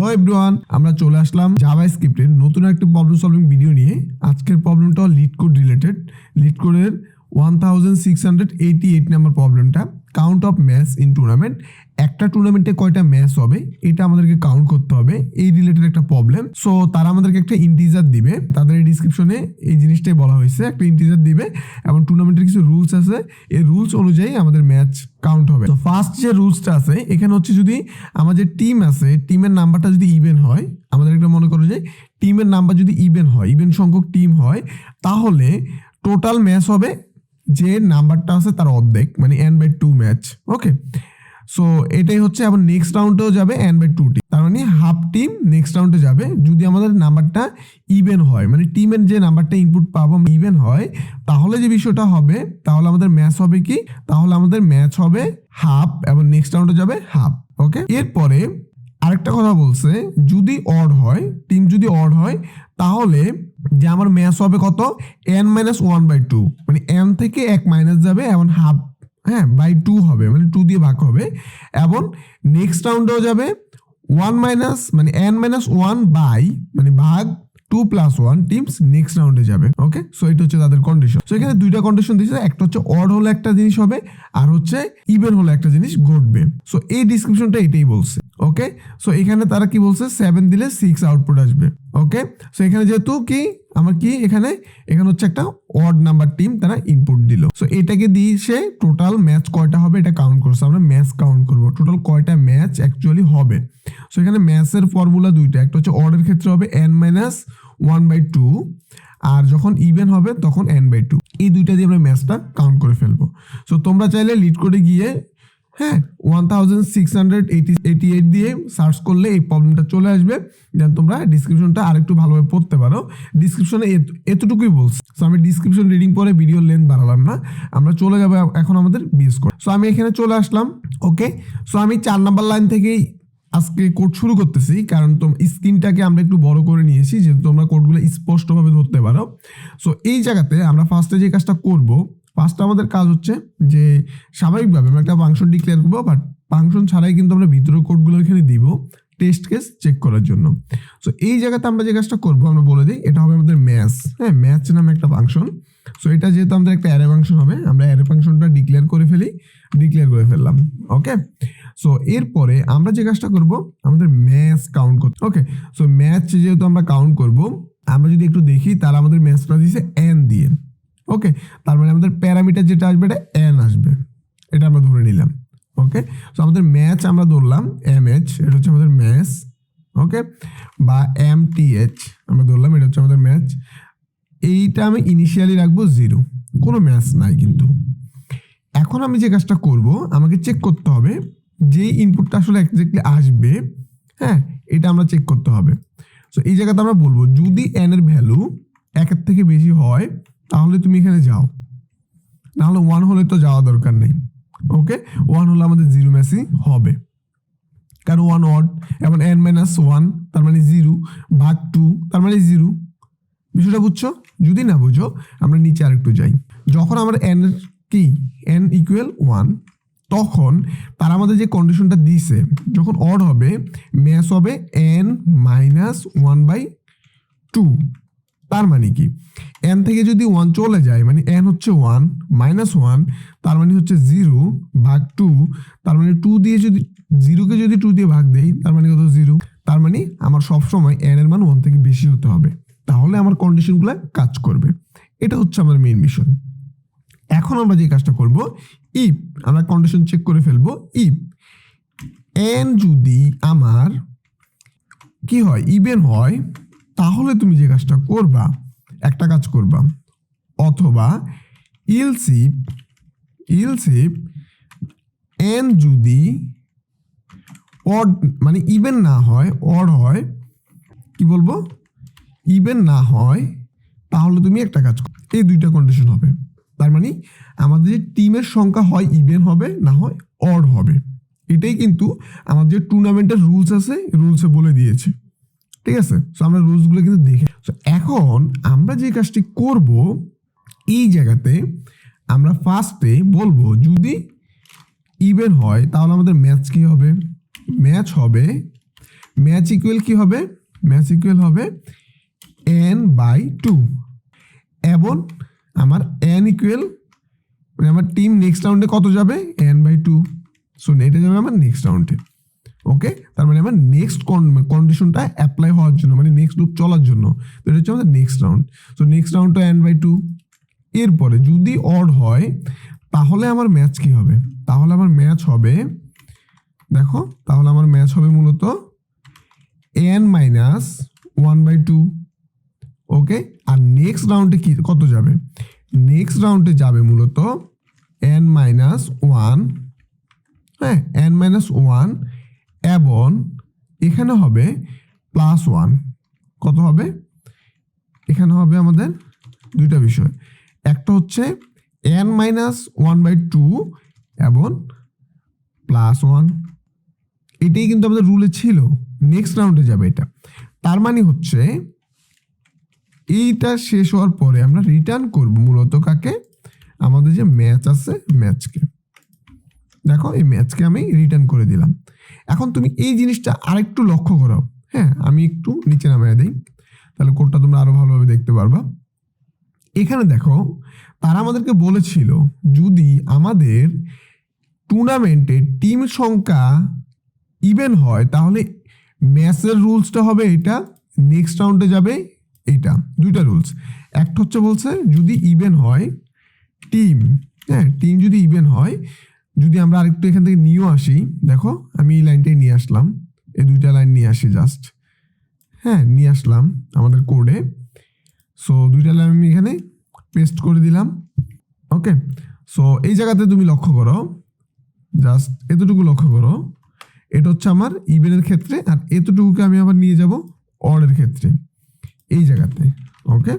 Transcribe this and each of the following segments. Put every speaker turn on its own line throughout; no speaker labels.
Hello everyone, আমরা চলে আসলাম জাভাস্ক্রিপ্টের নতুন একটা প্রবলেম সলভিং ভিডিও নিয়ে। আজকের প্রবলেমটা লিটকোড রিলেটেড। লিটকোডের 1688 নাম্বার প্রবলেমটা, count of match in tournament. একটা টুর্নামেন্টে কয়টা ম্যাচ হবে এটা আমাদেরকে কাউন্ট করতে হবে, এই রিলেটেড একটা প্রবলেম। সো তারা আমাদেরকে একটা ইন্টিজার দিবে, তাদের ডিসক্রিপশনে এই জিনিসটাই বলা হয়েছে, একটা ইন্টিজার দিবে এবং টুর্নামেন্টের কিছু রুলস আছে, এই রুলস অনুযায়ী আমাদের ম্যাচ কাউন্ট হবে। তো ফার্স্ট যে রুলসটা আছে এখানে হচ্ছে, যদি আমাদের টিম আছে, টিমের নাম্বারটা যদি ইভেন হয়, আমাদের একটা মনে করো যে টিমের নাম্বার যদি ইভেন হয়, ইভেন সংখ্যক টিম হয়, তাহলে টোটাল ম্যাচ হবে যে নাম্বারটা আছে তার অর্ধেক, মানে n/2 ম্যাচ। ওকে, সো এটাই হচ্ছে। আবার নেক্সট রাউন্ডেও যাবে n/2 টিম, তার মানে হাফ টিম নেক্সট রাউন্ডে যাবে যদি আমাদের নাম্বারটা ইভেন হয়, মানে টিমের যে নাম্বারটা ইনপুট পাবো ইভেন হয়, তাহলে যে বিষয়টা হবে, তাহলে আমাদের ম্যাচ হবে কি, তাহলে আমাদের ম্যাচ হবে হাফ এবং নেক্সট রাউন্ডে যাবে হাফ। ওকে, এরপরে আরেকটা কথা বলছে, যদি অড হয়, টিম যদি অড হয়, তাহলে যে আমার ম্যাচ হবে কত, n-1/2, মানে n থেকে 1 মাইনাস যাবে এবং হাফ, হ্যাঁ, বাই 2 হবে, মানে 2 দিয়ে ভাগ হবে। এবং নেক্সট রাউন্ডেও যাবে 1 মাইনাস, মানে n-1 বাই, মানে ভাগ 2 + 1 টিমস নেক্সট রাউন্ডে যাবে। ওকে, সো এটা হচ্ছে তাদের কন্ডিশন। সো এখানে দুইটা কন্ডিশন দিয়েছে, একটা হচ্ছে অড হলে একটা জিনিস হবে, আর হচ্ছে ইভেন হলে একটা জিনিস ঘটবে। সো এই ডিসক্রিপশনটা এটাই বলছে। ওকে, সো এখানে তারা কি বলছে, 7 দিলে 6 আউটপুট আসবে। ওকে, সো এখানে যেহেতু কি আমার কি এখানে হচ্ছে একটা অড নাম্বার টিম তারা ইনপুট দিল। সো এটাকে দিয়ে সে টোটাল ম্যাচ কয়টা হবে এটা কাউন্ট করছে, আমরা ম্যাচ কাউন্ট করব টোটাল কয়টা ম্যাচ অ্যাকচুয়ালি হবে। সো এখানে ম্যাচের ফর্মুলা দুইটা, একটা হচ্ছে অডের ক্ষেত্রে হবে n-1/2, আর যখন ইভেন হবে তখন n/2। এই দুইটা দিয়ে আমরা ম্যাচটা কাউন্ট করে ফেলবো। সো তোমরা চাইলে লিটকোডে গিয়ে 1688 দিয়ে সার্চ করলে এই প্রবলেমটা চলে আসবে, দেন তোমরা ডিসক্রিপশনটা আরেকটু ভালোভাবে পড়তে পারো। ডিসক্রিপশনে এতটুকুই বলছি। সো আমি ডিসক্রিপশন রিডিং পরে ভিডিও লেন্থ বাড়ালাম না, আমরা চলে যাবো এখন আমাদের বিএস কোড। সো আমি এখানে চলে আসলাম। ওকে, সো আমি 4 নাম্বার লাইন থেকেই আজকে কোড শুরু করতেছি, কারণ স্ক্রিনটাকে আমরা একটু বড় করে নিয়েছি যেহেতু তোমরা কোডগুলো স্পষ্টভাবে ধরতে পারো। সো এই জায়গাতে আমরা ফার্স্টে যে কাজটা করব, ফার্স্টে আমাদের কাজ হচ্ছে যে স্বাভাবিকভাবে আমরা একটা ফাংশন ডিক্লেয়ার করবো, বাট ফাংশন ছাড়াই কিন্তু আমরা ভিতরের কোডগুলো এখানে দিব টেস্ট কেস চেক করার জন্য। সো এই জায়গাতে আমরা যে কাজটা করবো, আমরা বলে দিই এটা হবে আমাদের ম্যাচ। হ্যাঁ, ম্যাচ নামে একটা ফাংশন। সো এটা যেহেতু আমাদের একটা অ্যারে ফাংশন হবে, আমরা অ্যারে ফাংশনটা ডিক্লেয়ার করে ফেললাম। ওকে, সো এরপরে আমরা যে কাজটা করব, আমাদের ম্যাচ কাউন্ট করতে। ওকে, সো ম্যাচ যেহেতু আমরা কাউন্ট করব, আমরা যদি একটু দেখি তাহলে আমাদের ম্যাচটা দিয়েছে n দিয়ে। ওকে, তার মানে আমাদের প্যারামিটার যেটা আসবে এটা n আসবে, এটা আমরা ধরে নিলাম। ওকে, সো আমাদের ম্যাচ আমরা ধরলাম mh, এটা হচ্ছে আমাদের ম্যাচ। ওকে, বা mth আমরা ধরলাম, এটা হচ্ছে আমাদের ম্যাচ। এইটা আমি ইনিশিয়ালি রাখবো 0, কোনো ম্যাচ নাই কিন্তু। এখন আমি যে কাজটা করব, আমাকে চেক করতে হবে যে ইনপুটটা আসলে এক্স্যাক্টলি আসবে, হ্যাঁ, এটা আমরা চেক করতে হবে। সো এই জায়গাতে আমরা বলবো যদি n এর ভ্যালু 1 থেকে বেশি হয় তাহলে তুমি এখানে যাও, নাহলে 1 হলে তো যাওয়া দরকার নেই। ওকে, 1 হলে আমাদের 0 ম্যাচই হবে, কারণ 1 অড এবং n-1 তার মানে 0 ভাগ 2 তার মানে 0। বিষয়টা বুঝছো? যদি না বুঝো আমরা নিচে আরেকটু যাই। যখন আমরা n কি n = 1, তখন তারা আমাদের যে কন্ডিশনটা দিয়েছে, যখন অড হবে ম্যাচ হবে n-1/2। তার মানে কি, n থেকে যদি 1 চলে যায়, মানে n হচ্ছে 1 -1, তার মানে হচ্ছে 0 ভাগ 2, তার মানে 2 দিয়ে যদি 0কে যদি 2 দিয়ে ভাগ দেই তার মানে কত, 0। তার মানে আমার সবসময় n এর মান 1 থেকে বেশি হতে হবে, তাহলে আমার কন্ডিশনগুলো কাজ করবে। এটা হচ্ছে আমার মেইন মিশন। এখন আমরা যে কাজটা করব, ইফ আমরা কন্ডিশন চেক করে ফেলবো, ইফ n যদি আমার কি হয়, ইভেন হয়, তাহলে তুমি যে কাজটা করবা, একটা কাজ করবা, অথবা ইলস ইফ n যদি অড, মানে ইভেন না হয়, অড হয়, কি বলবো, ইভেন না হয়, তাহলে তুমি একটা কাজ করো, এই দুইটা কন্ডিশন হবে। তার মানে আমাদের টিমের সংখ্যা হয় ইভেন হবে, না হয় অড হবে। এটাই কিন্তু আমাদের টুর্নামেন্টের রুলস আছে, রুলসে বলে দিয়েছে। ঠিক আছে, সো আমরা রুলসগুলো কিন্তু দেখে, সো এখন আমরা যে কাজটি করব, এই জায়গাতে আমরা ফার্স্টে বলবো যদি ইভেন হয় তাহলে আমাদের ম্যাচ কি হবে, ম্যাচ হবে ম্যাচ ইকুয়াল কি হবে, ম্যাচ ইকুয়াল হবে n/2 এবং আমার n ইকুয়াল মানে আমার টিম নেক্সট রাউন্ডে কত যাবে n/2, সো এটা যাবে আমার নেক্সট রাউন্ডে। ওকে, তার মানে আমার নেক্সট কন্ডিশনটা অ্যাপ্লাই হওয়ার জন্য, মানে নেক্সট লুপ চলার জন্য, তো এটা হচ্ছে আমাদের নেক্সট রাউন্ড। সো নেক্সট রাউন্ডটা n/2। এরপরে যদি অড হয় তাহলে আমার ম্যাচ কি হবে, তাহলে আমার ম্যাচ হবে, দেখো তাহলে আমার ম্যাচ হবে মূলত n-1/2। ওকে, আর নেক্সট রাউন্ডে কি কত যাবে, নেক্সট রাউন্ডে যাবে মূলত n-1, হ্যাঁ n-1 এবং এখানে হবে +1। কত হবে, এখানে হবে আমাদের দুইটা বিষয়, একটা হচ্ছে n-1/2 এবং +1। এটাই কিন্তু আমাদের রুলে ছিল, নেক্সট রাউন্ডে যাবে এটা। তার মানে হচ্ছে এইটা শেষ হওয়ার পরে আমরা রিটার্ন করব মূলত কাকে, আমাদের যে ম্যাচ আছে ম্যাচকে। দেখো এই ম্যাচকে আমি রিটার্ন করে দিলাম। এখন তুমি এই জিনিসটা আরেকটু লক্ষ্য করো, হ্যাঁ আমি একটু নিচে নামিয়ে দিই, তাহলে কোডটা তোমরা আরো ভালোভাবে দেখতে পারবা। এখানে দেখো তারা আমাদেরকে বলেছিল যদি আমাদের টুর্নামেন্টে টিম সংখ্যা ইভেন হয় তাহলে ম্যাচের রুলসটা হবে এটা, নেক্সট রাউন্ডে যাবে এটা। দুইটা রুলস, একটা হচ্ছে বলছে যদি ইভেন হয় টিম, হ্যাঁ টিম যদি ইভেন হয়, যদি আমরা আরেকটু এখান থেকে নিয়েও আসি, দেখো আমি এই লাইনটাই নিয়ে আসলাম, এই দুইটা লাইন নিয়ে আসি জাস্ট, হ্যাঁ নিয়ে আসলাম আমাদের কোডে। সো দুইটা লাইন আমি এখানে পেস্ট করে দিলাম। ওকে, সো এই জায়গাতে তুমি লক্ষ্য করো, জাস্ট এতটুকু লক্ষ্য করো, এটা হচ্ছে আমার ইভেনের ক্ষেত্রে, আর এতটুকুকে আমি আবার নিয়ে যাব অডের ক্ষেত্রে এই জায়গাতে। ওকে,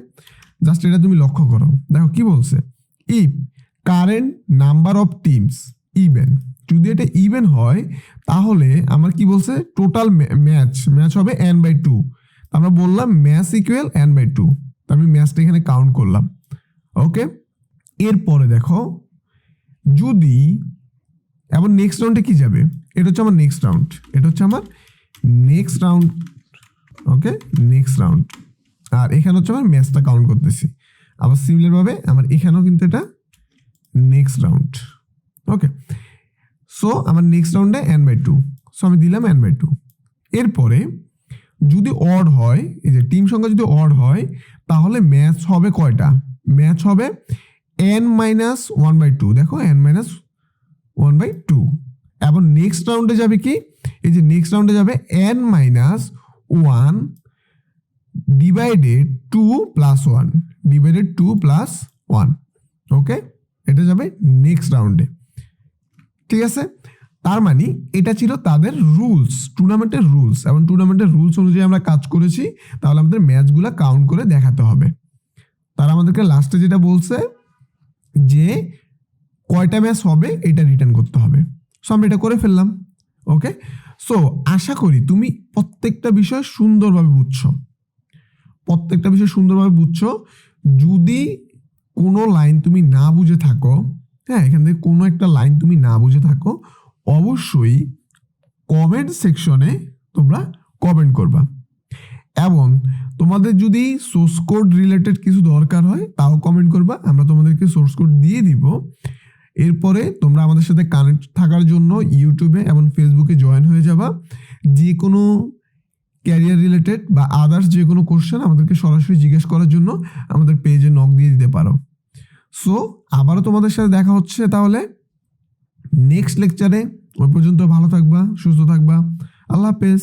জাস্ট এটা তুমি লক্ষ্য করো, দেখো কি বলছে, if current number of teams even, যদি এটা ইভেন হয় তাহলে আমার কি বলছে টোটাল ম্যাচ হবে n/2। আমরা বললাম ম্যাচ ইকুয়াল n/2, আমি ম্যাচটা এখানে কাউন্ট করলাম। ওকে, এরপরে দেখো যদি এবার নেক্সট রাউন্ডে কি যাবে, এটা হচ্ছে আমার নেক্সট রাউন্ড, এটা হচ্ছে আমার নেক্সট রাউন্ড। ওকে, নেক্সট রাউন্ড, আর এখানে হচ্ছে আমার ম্যাচটা কাউন্ট করতেছি। আবার সিমিলার ভাবে আমার এখানেও কিন্তু এটা নেক্সট রাউন্ড। ওকে, সো আমার নেক্সট রাউন্ডে n/2, সো আমি দিলাম n/2। এরপরে যদি অড হয়, এই যে টিম সংখ্যা যদি অড হয় তাহলে ম্যাচ হবে কয়টা, ম্যাচ হবে n-1/2, দেখো n-1/2। এবং নেক্সট রাউন্ডে যাবে কি, এই যে নেক্সট রাউন্ডে যাবে n-1 ডিভাইডেড 2 + 1 ডিভাইডেড 2 + 1। ওকে, এটা যাবে নেক্সট রাউন্ডে, ঠিক আছে। তার মানে এটা ছিল তাদের রুলস, টুর্নামেন্টের রুলস, এবং টুর্নামেন্টের রুলস অনুযায়ী আমরা কাজ করেছি, তাহলে আমাদের ম্যাচগুলো কাউন্ট করে দেখাতে হবে। তারা আমাদেরকে লাস্টে যেটা বলছে যে কয়টা ম্যাচ হবে এটা রিটার্ন করতে হবে, সো আমরা এটা করে ফেললাম। ওকে, সো আশা করি তুমি প্রত্যেকটা বিষয় সুন্দরভাবে বুঝছো, প্রত্যেকটা বিষয় সুন্দরভাবে বুঝছো। যদি কোনো লাইন তুমি না বুঝে থাকো, হ্যাঁ এখান থেকে কোনো একটা লাইন তুমি না বুঝে থাকো, অবশ্যই কমেন্ট সেকশনে তোমরা কমেন্ট করবা, এবং তোমাদের যদি সোর্স কোড রিলেটেড কিছু দরকার হয় তাও কমেন্ট করবা, আমরা তোমাদেরকে সোর্স কোড দিয়ে দিব। এরপরে তোমরা আমাদের সাথে কানেক্ট থাকার জন্য ইউটিউবে এবং ফেসবুকে জয়েন হয়ে যাবা। যে কোনো ক্যারিয়ার রিলেটেড বা আদার্স যে কোনো কোশ্চেন আমাদেরকে সরাসরি জিজ্ঞেস করার জন্য আমাদের পেজে নক দিয়ে দিতে পারো। সো আবারও তোমাদের সাথে দেখা হচ্ছে তাহলে নেক্সট লেকচারে। ওই পর্যন্ত ভালো থাকবা, সুস্থ থাকবা, আল্লাহ হাফেজ।